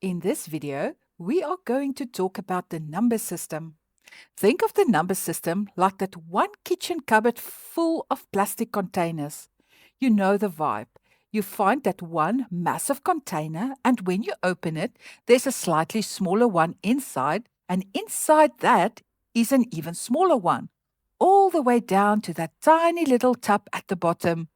In this video, we are going to talk about the number system. Think of the number system like that one kitchen cupboard full of plastic containers. You know the vibe. You find that one massive container, and when you open it, there's a slightly smaller one inside, and inside that is an even smaller one, all the way down to that tiny little tub at the bottom.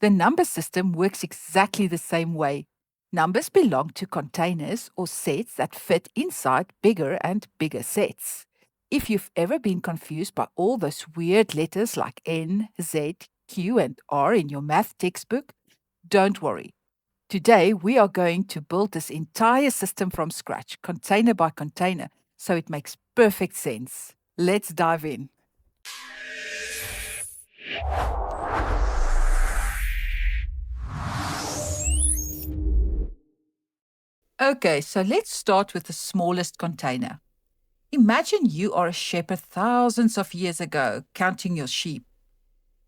The number system works exactly the same way. Numbers belong to containers or sets that fit inside bigger and bigger sets. If you've ever been confused by all those weird letters like N, Z, Q, and R in your math textbook, don't worry. Today, we are going to build this entire system from scratch, container by container, so it makes perfect sense. Let's dive in. Okay, so let's start with the smallest container. Imagine you are a shepherd thousands of years ago, counting your sheep.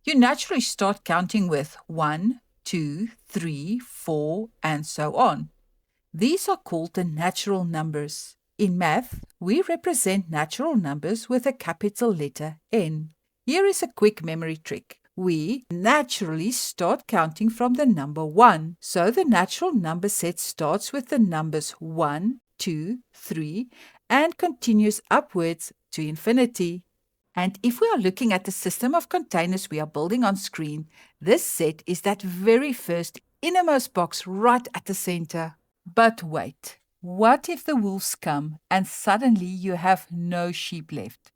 You naturally start counting with 1, 2, 3, 4, and so on. These are called the natural numbers. In math, we represent natural numbers with a capital letter N. Here is a quick memory trick. We naturally start counting from the number 1. So the natural number set starts with the numbers 1, 2, 3, and continues upwards to infinity. And if we are looking at the system of containers we are building on screen, this set is that very first innermost box right at the center. But wait, what if the wolves come and suddenly you have no sheep left?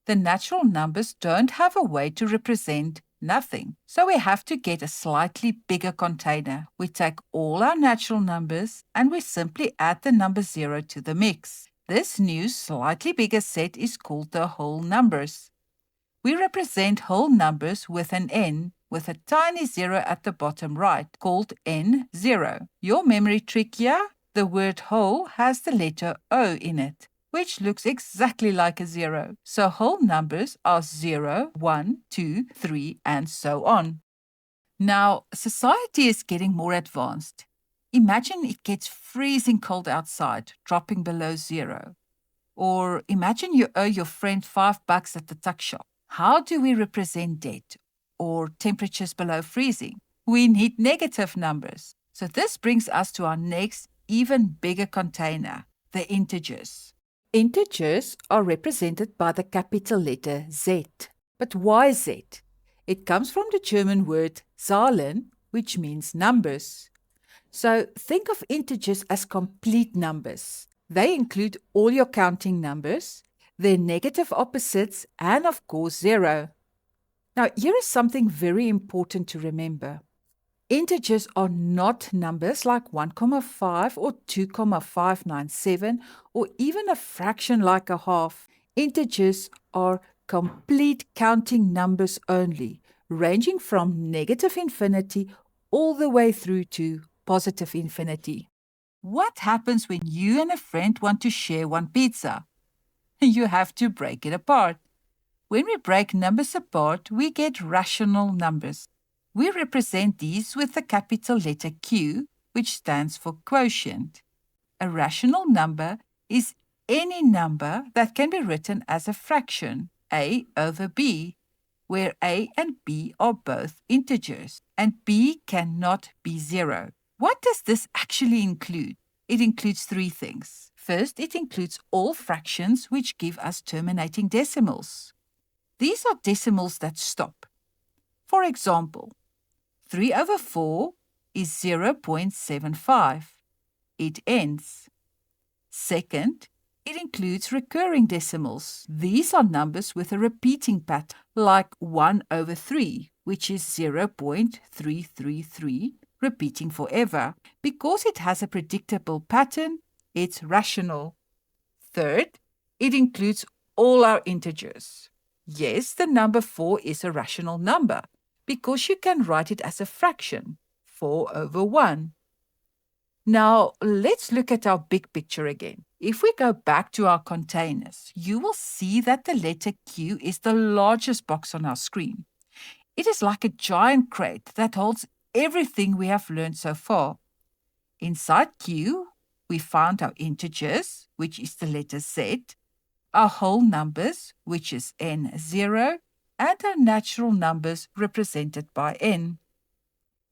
The natural numbers don't have a way to represent nothing. So we have to get a slightly bigger container. We take all our natural numbers and we simply add the number 0 to the mix. This new slightly bigger set is called the whole numbers. We represent whole numbers with an N with a tiny 0 at the bottom right called N0. Your memory trick here? The word whole has the letter O in it, which looks exactly like a 0. So whole numbers are 0, 1, 2, 3, and so on. Now, society is getting more advanced. Imagine it gets freezing cold outside, dropping below 0. Or imagine you owe your friend $5 at the tuck shop. How do we represent debt or temperatures below freezing? We need negative numbers. So this brings us to our next, even bigger container, the integers. Integers are represented by the capital letter Z. But why Z? It comes from the German word Zahlen, which means numbers. So think of integers as complete numbers. They include all your counting numbers, their negative opposites, and of course 0. Now here is something very important to remember. Integers are not numbers like 1,5 or 2,597 or even a fraction like a half. Integers are complete counting numbers only, ranging from negative infinity all the way through to positive infinity. What happens when you and a friend want to share one pizza? You have to break it apart. When we break numbers apart, we get rational numbers. We represent these with the capital letter Q, which stands for quotient. A rational number is any number that can be written as a fraction, A over B, where A and B are both integers, and B cannot be 0. What does this actually include? It includes 3 things. First, it includes all fractions which give us terminating decimals. These are decimals that stop. For example, 3 over 4 is 0.75. It ends. Second, it includes recurring decimals. These are numbers with a repeating pattern, like 1 over 3, which is 0.333, repeating forever. Because it has a predictable pattern, it's rational. Third, it includes all our integers. Yes, the number 4 is a rational number, because you can write it as a fraction, 4 over 1. Now, let's look at our big picture again. If we go back to our containers, you will see that the letter Q is the largest box on our screen. It is like a giant crate that holds everything we have learned so far. Inside Q, we found our integers, which is the letter Z, our whole numbers, which is n0, and our natural numbers represented by n.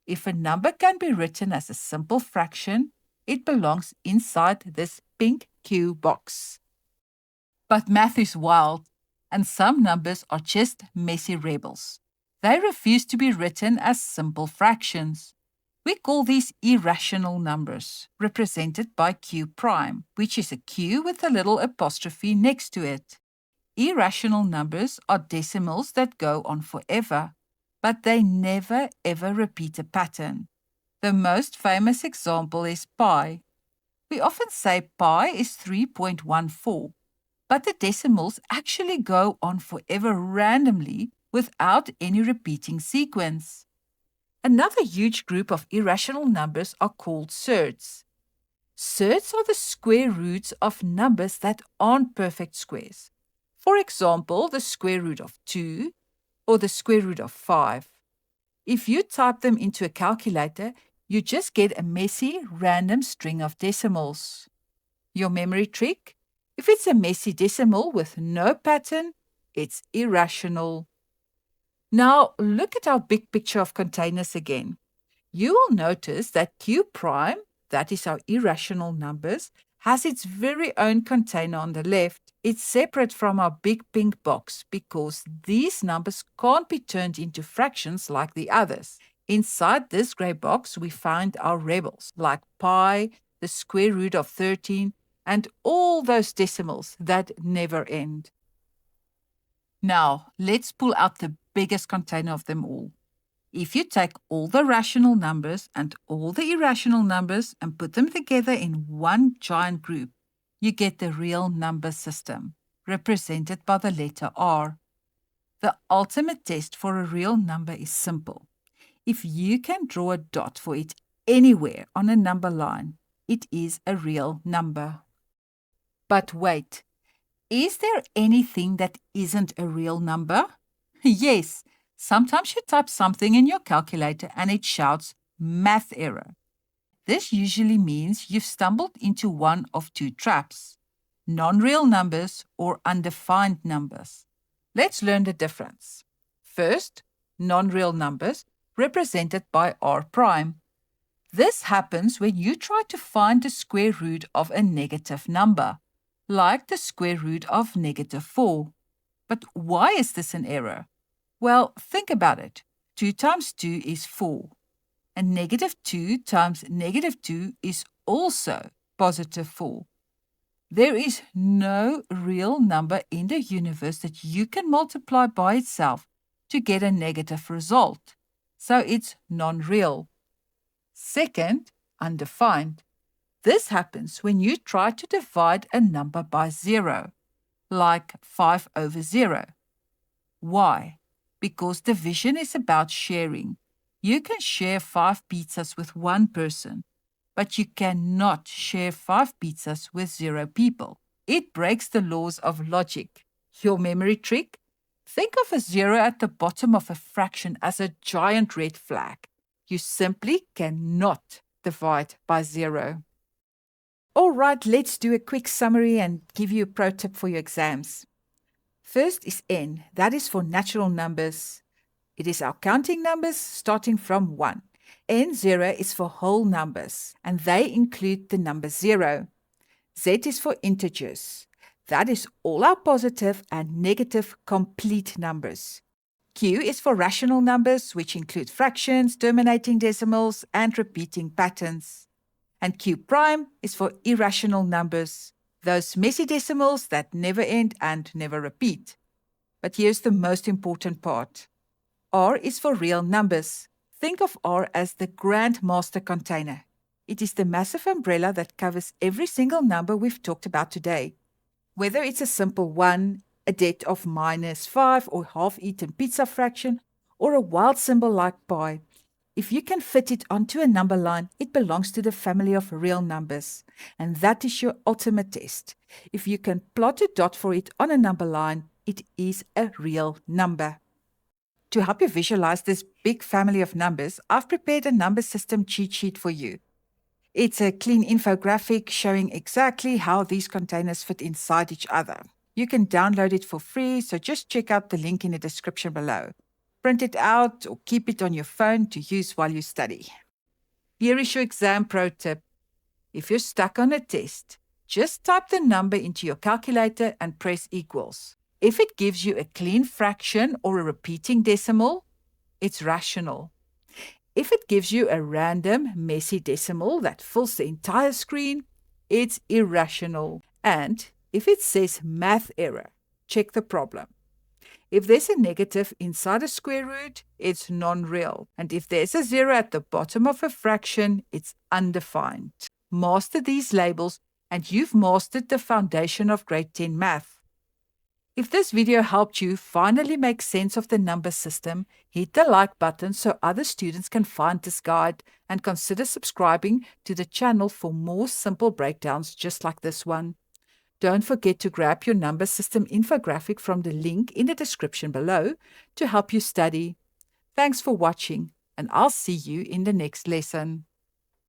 If a number can be written as a simple fraction, it belongs inside this pink Q box. But math is wild, and some numbers are just messy rebels. They refuse to be written as simple fractions. We call these irrational numbers, represented by Q prime, which is a Q with a little apostrophe next to it. Irrational numbers are decimals that go on forever, but they never ever repeat a pattern. The most famous example is pi. We often say pi is 3.14, but the decimals actually go on forever randomly without any repeating sequence. Another huge group of irrational numbers are called surds. Surds are the square roots of numbers that aren't perfect squares. For example, the square root of 2 or the square root of 5. If you type them into a calculator, you just get a messy, random string of decimals. Your memory trick? If it's a messy decimal with no pattern, it's irrational. Now, look at our big picture of containers again. You will notice that Q prime, that is our irrational numbers, has its very own container on the left. It's separate from our big pink box because these numbers can't be turned into fractions like the others. Inside this grey box, we find our rebels like pi, the square root of 13, and all those decimals that never end. Now, let's pull out the biggest container of them all. If you take all the rational numbers and all the irrational numbers and put them together in one giant group, you get the real number system, represented by the letter R. The ultimate test for a real number is simple. If you can draw a dot for it anywhere on a number line, it is a real number. But wait, is there anything that isn't a real number? Yes, sometimes you type something in your calculator and it shouts math error. This usually means you've stumbled into one of two traps: non-real numbers or undefined numbers. Let's learn the difference. First, non-real numbers represented by R prime. This happens when you try to find the square root of a negative number, like the square root of -4. But why is this an error? Well, think about it. 2 times 2 is 4. And -2 times -2 is also +4. There is no real number in the universe that you can multiply by itself to get a negative result. So it's non-real. Second, undefined. This happens when you try to divide a number by 0, like 5/0. Why? Because division is about sharing. You can share 5 pizzas with one person, but you cannot share 5 pizzas with 0 people. It breaks the laws of logic. Your memory trick? Think of a 0 at the bottom of a fraction as a giant red flag. You simply cannot divide by 0. All right, let's do a quick summary and give you a pro tip for your exams. First is n. That is for natural numbers. It is our counting numbers starting from 1. N0 is for whole numbers, and they include the number 0. Z is for integers. That is all our positive and negative complete numbers. Q is for rational numbers, which include fractions, terminating decimals, and repeating patterns. And Q prime is for irrational numbers, those messy decimals that never end and never repeat. But here's the most important part. R is for real numbers. Think of R as the Grandmaster container. It is the massive umbrella that covers every single number we've talked about today. Whether it's a simple 1, a debt of -5 or half-eaten pizza fraction, or a wild symbol like pi, if you can fit it onto a number line, it belongs to the family of real numbers. And that is your ultimate test. If you can plot a dot for it on a number line, it is a real number. To help you visualize this big family of numbers, I've prepared a number system cheat sheet for you. It's a clean infographic showing exactly how these containers fit inside each other. You can download it for free, so just check out the link in the description below. Print it out or keep it on your phone to use while you study. Here is your exam pro tip. If you're stuck on a test, just type the number into your calculator and press equals. If it gives you a clean fraction or a repeating decimal, it's rational. If it gives you a random, messy decimal that fills the entire screen, it's irrational. And if it says math error, check the problem. If there's a negative inside a square root, it's non-real. And if there's a zero at the bottom of a fraction, it's undefined. Master these labels and you've mastered the foundation of grade 10 math. If this video helped you finally make sense of the number system, hit the like button so other students can find this guide, and consider subscribing to the channel for more simple breakdowns just like this one. Don't forget to grab your number system infographic from the link in the description below to help you study. Thanks for watching, and I'll see you in the next lesson.